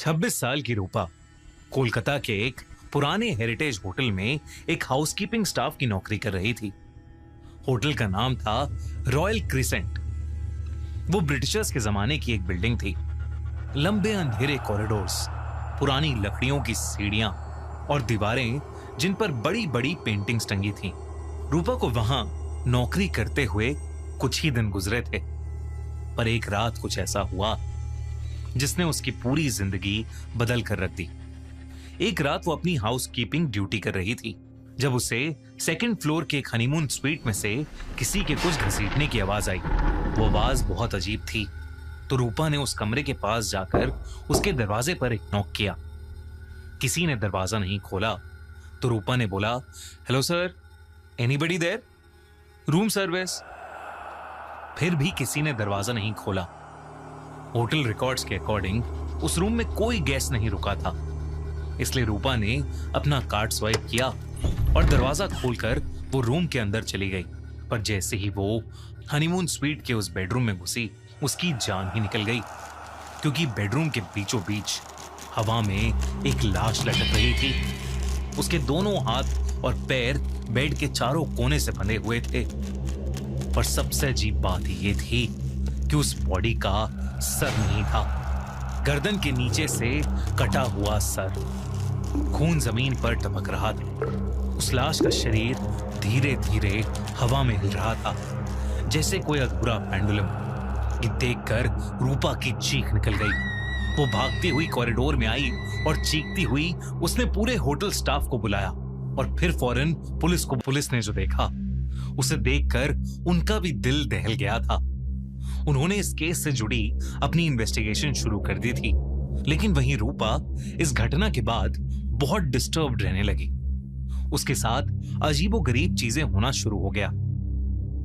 26 साल की रूपा कोलकाता के एक पुराने हेरिटेज होटल में एक हाउसकीपिंग स्टाफ की नौकरी कर रही थी। होटल का नाम था रॉयल क्रिसेंट। वो ब्रिटिशर्स के जमाने की एक बिल्डिंग थी। लंबे अंधेरे कॉरिडोर्स, पुरानी लकड़ियों की सीढ़ियां और दीवारें जिन पर बड़ी बड़ी पेंटिंग्स टंगी थीं। रूपा को वहां नौकरी करते हुए कुछ ही दिन गुजरे थे, पर एक रात कुछ ऐसा हुआ जिसने उसकी पूरी जिंदगी बदल कर रख दी। एक रात वो अपनी हाउसकीपिंग ड्यूटी कर रही थी जब उसे सेकंड फ्लोर के एक हनीमून स्वीट में से किसी के कुछ घसीटने की आवाज आई। वो आवाज बहुत अजीब थी, तो रूपा ने उस कमरे के पास जाकर उसके दरवाजे पर एक नॉक किया। किसी ने दरवाजा नहीं खोला तो रूपा ने बोला, hello sir, anybody there? Room service. फिर भी किसी ने दरवाजा नहीं खोला। होटल रिकॉर्ड्स के अकॉर्डिंग उस रूम में कोई गेस्ट नहीं रुका था, इसलिए रूपा ने अपना कार्ड स्वाइप किया और दरवाजा खोलकर वो रूम के अंदर चली गई। पर जैसे ही वो हनीमून स्वीट के उस बेडरूम में घुसी, उसकी जान ही निकल गई, क्योंकि बेडरूम के बीचों बीच हवा में एक लाश लटक रही थी। उसके दोनों हाथ और पैर बेड के चारों कोने से बंधे हुए थे। पर सबसे अजीब बात ये थी कि उस बॉडी का सर नहीं था, गर्दन के नीचे से कटा हुआ सर। खून जमीन पर टपक रहा था। उस लाश का शरीर धीरे धीरे हवा में हिल रहा था, जैसे कोई अधूरा पेंडुलम। ये देखकर रूपा की चीख निकल गई। वो भागती हुई कॉरिडोर में आई और चीखती हुई उसने पूरे होटल स्टाफ को बुलाया और फिर फौरन पुलिस को। पुलिस ने जो देखा उसे देखकर उनका भी दिल दहल गया था। उन्होंने इस केस से जुड़ी अपनी इन्वेस्टिगेशन शुरू कर दी थी, लेकिन वहीं रूपा इस घटना के बाद बहुत डिस्टर्ब्ड रहने लगी। उसके साथ अजीबोगरीब चीजें होना शुरू हो गया।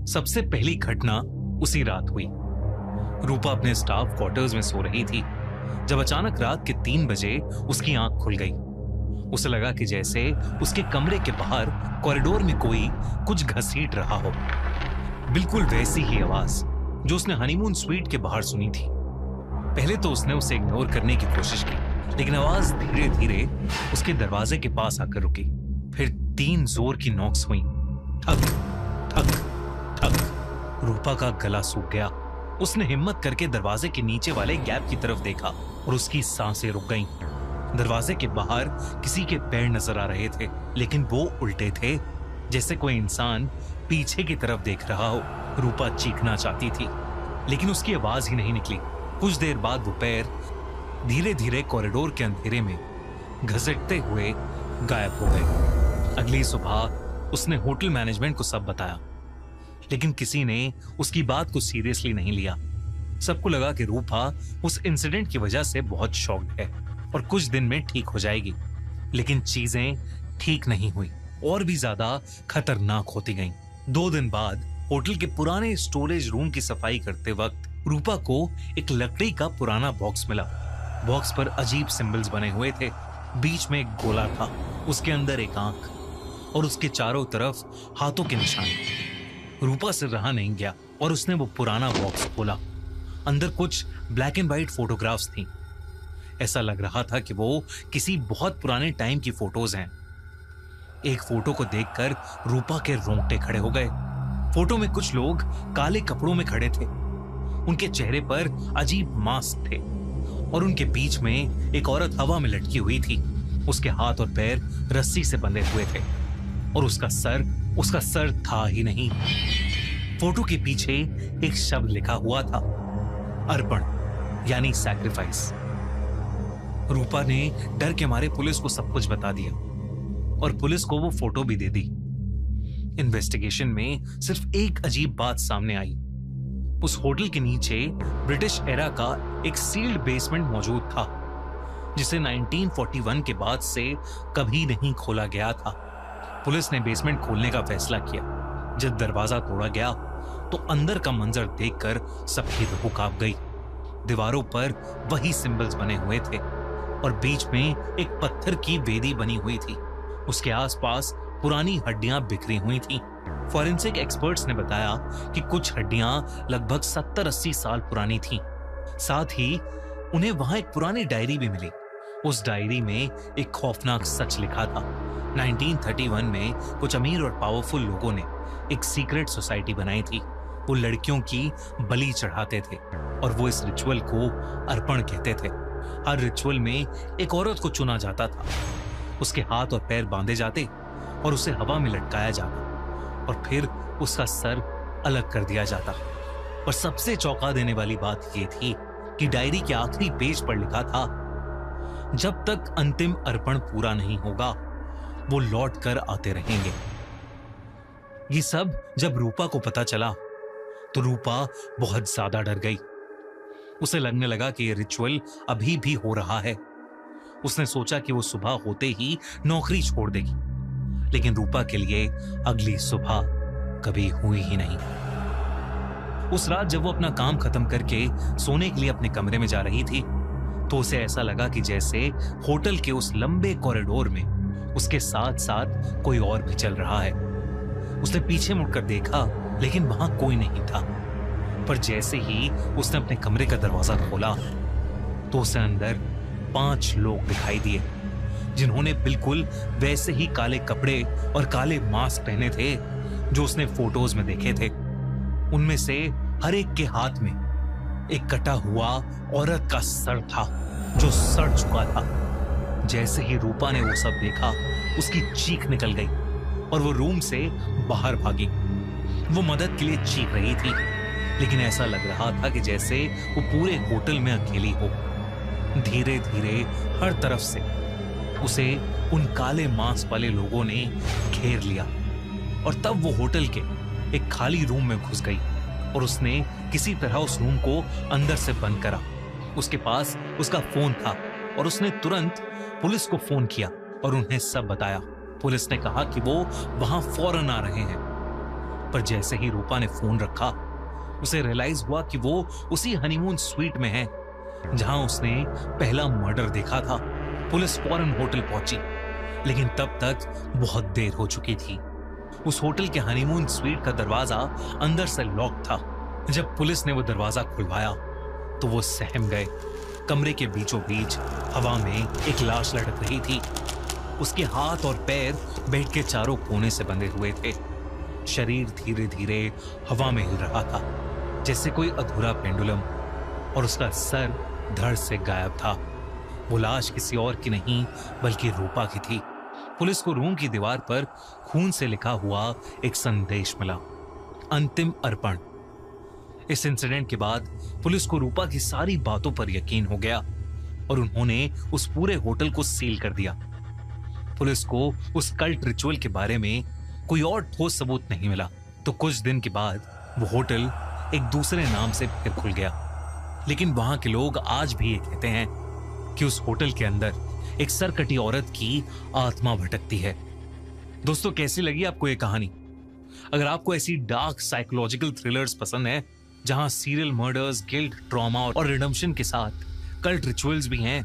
सबसे पहली घटना उसी रात हुई। रूपा अपने स्टाफ क्वार्टर्स में सो रही थी जब अचानक रात के 3 बजे उसकी आंख खुल गई। उसे लगा कि जैसे उसके कमरे के बाहर कॉरिडोर में कोई कुछ घसीट रहा हो। बिल्कुल वैसी ही आवाज जो उसने हनीमून स्वीट के बाहर सुनी थी। पहले तो उसने उसे इग्नोर करने की कोशिश की, लेकिन आवाज धीरे धीरे उसके दरवाजे के पास आकर रुकी। फिर 3 जोर की नॉक्स हुई, ठक ठक ठक। रूपा का गला सूख गया। उसने हिम्मत करके दरवाजे के नीचे वाले गैप की तरफ देखा और उसकी सांसें रुक गईं। दरवाजे के बाहर किसी के पैर नजर आ रहे थे, लेकिन वो उल्टे थे, जैसे कोई इंसान पीछे की तरफ देख रहा हो। रूपा चीखना चाहती थी, लेकिन उसकी आवाज ही नहीं निकली। कुछ देर बाद वो पैर धीरे धीरे कॉरिडोर के अंधेरे में घसीटते हुए गायब हो गए। अगली सुबह उसने होटल मैनेजमेंट को सब बताया, लेकिन किसी ने उसकी बात को सीरियसली नहीं लिया। सबको लगा कि रूपा उस इंसिडेंट की वजह से बहुत शॉक्ड है और कुछ दिन में ठीक हो जाएगी। लेकिन चीजें ठीक नहीं हुई, और भी ज्यादा खतरनाक होती गईं। 2 दिन बाद होटल के पुराने स्टोरेज रूम की सफाई करते वक्त रूपा को एक लकड़ी का पुराना बॉक्स मिला। बॉक्स पर अजीब सिंबल्स बने हुए थे। बीच में एक गोला था, उसके अंदर एक आंख और उसके चारों तरफ हाथों के निशान। रूपा से रहा नहीं गया और उसने वो पुराना बॉक्स खोला। अंदर कुछ ब्लैक एंड व्हाइट फोटोग्राफ्स थी। ऐसा लग रहा था कि वो किसी बहुत पुराने टाइम की फोटोज हैं। एक फोटो को देखकर रूपा के रोंगटे खड़े हो गए। फोटो में कुछ लोग काले कपड़ों में खड़े थे। उनके चेहरे पर अजीब मास्क थे और उनके बीच में एक औरत हवा में लटकी हुई थी। उसके हाथ और पैर रस्सी से बंधे हुए थे और उसका सर था ही नहीं। फोटो के पीछे एक शब्द लिखा हुआ था, अर्पण, यानी सैक्रिफाइस। रूपा ने डर के मारे पुलिस को सब कुछ बता दिया और पुलिस को वो फोटो भी दे दी। इन्वेस्टिगेशन में सिर्फ एक अजीब बात सामने आई। उस होटल के नीचे ब्रिटिश एरा का एक सील्ड बेसमेंट मौजूद था, जिसे 1941 के बाद से कभी नहीं खोला गया था। पुलिस ने बेसमेंट खोलने का फैसला किया। जब दरवाजा तोड़ा गया तो अंदर का मंजर देखकर सबकी रूह कांप गई। दीवारों पर वही सिंबल्स बने हुए थे और बीच में एक पत्थर की वेदी बनी हुई थी। उसके आसपास पुरानी हड्डियां बिखरी हुई थीं। फॉरेंसिक एक्सपर्ट्स ने बताया कि कुछ हड्डियां लगभग 70-80 साल पुरानी थीं। साथ ही उन्हें वहां एक पुरानी डायरी भी मिली उस डायरी में एक खौफनाक सच लिखा था। 1931 में कुछ अमीर और पावरफुल लोगों ने एक सीक्रेट सोसाइटी बनाई थी। वो लड़कियों की बलि चढ़ाते थे और वो इस रिचुअल को अर्पण कहते थे। हर रिचुअल में एक औरत को चुना जाता था, उसके हाथ और पैर बांधे जाते और उसे हवा में लटकाया जाता और फिर उसका सर अलग कर दिया जाता। और सबसे चौंका देने वाली बात यह थी कि डायरी के आखिरी पेज पर लिखा था, जब तक अंतिम अर्पण पूरा नहीं होगा वो लौट कर आते रहेंगे। ये सब जब रूपा को पता चला तो रूपा बहुत ज्यादा डर गई। उसे लगने लगा कि ये रिचुअल अभी भी हो रहा है। उसने सोचा कि वो सुबह होते ही नौकरी छोड़ देगी, लेकिन रूपा के लिए अगली सुबह कभी हुई ही नहीं। उस रात जब वो अपना काम खत्म करके सोने के लिए अपने कमरे में जा रही थी तो उसे ऐसा लगा कि जैसे होटल के उस लंबे कॉरिडोर में उसके साथ साथ कोई और भी चल रहा है। उसने पीछे मुड़कर देखा, लेकिन वहां कोई नहीं था। पर जैसे ही उसने अपने कमरे का दरवाजा खोला तो उसे अंदर 5 लोग दिखाई दिए, जिन्होंने बिल्कुल वैसे ही काले कपड़े और काले मास्क पहने थे जो उसने फोटोज में देखे थे। उनमें से हर एक के हाथ में एक कटा हुआ औरत का सर था जो सड़ चुका था। जैसे ही रूपा ने वो सब देखा, उसकी चीख निकल गई और वो रूम से बाहर भागी। वो मदद के लिए चीख रही थी, लेकिन ऐसा लग रहा था कि जैसे वो पूरे होटल में अकेली हो। धीरे धीरे हर तरफ से उसे उन काले मांस वाले लोगों ने घेर लिया और तब वो होटल के एक खाली रूम में घुस गई और उसने किसी तरह उस रूम को अंदर से बंद करा। उसके पास उसका फोन था और उसने तुरंत पुलिस को फोन किया और उन्हें सब बताया। पुलिस ने कहा कि वो वहां फौरन आ रहे हैं। पर जैसे ही रूपा ने फोन रखा, उसे रियलाइज हुआ कि वो उसी हनीमून स्वीट में है जहां उसने पहला मर्डर देखा था। पुलिस फौरन होटल पहुंची, लेकिन तब तक बहुत देर हो चुकी थी। उस होटल के हनीमून स्वीट का दरवाजा अंदर से लॉक था। जब पुलिस ने वो दरवाजा खुलवाया तो वो सहम गए। कमरे के बीचों बीच हवा में एक लाश लटक रही थी। उसके हाथ और पैर बेड के चारों कोने से बंधे हुए थे। शरीर धीरे धीरे हवा में हिल रहा था जैसे कोई अधूरा पेंडुलम, और उसका सर धड़ से गायब था। वो लाश किसी और की नहीं बल्कि रूपा की थी। पुलिस को रूम की दीवार पर खून से लिखा हुआ एक संदेश मिला, अंतिम अर्पण। इस इंसिडेंट के बाद पुलिस को रूपा की सारी बातों पर यकीन हो गया और उन्होंने उस पूरे होटल को सील कर दिया। पुलिस को उस कल्ट रिचुअल के बारे में कोई और ठोस सबूत नहीं मिला। तो कुछ दिन के बाद वो होटल एक दूसरे नाम से फिर खुल गया, लेकिन वहां के लोग आज भी ये कहते हैं कि उस होटल के अंदर एक सरकटी औरत की आत्मा भटकती है। दोस्तों, कैसी लगी आपको ये कहानी? अगर आपको ऐसी डार्क साइकोलॉजिकल थ्रिलर्स पसंद है जहां सीरियल मर्डर्स, गिल्ट, ट्रॉमा और रिडेम्पशन के साथ कल्ट रिचुअल्स भी हैं,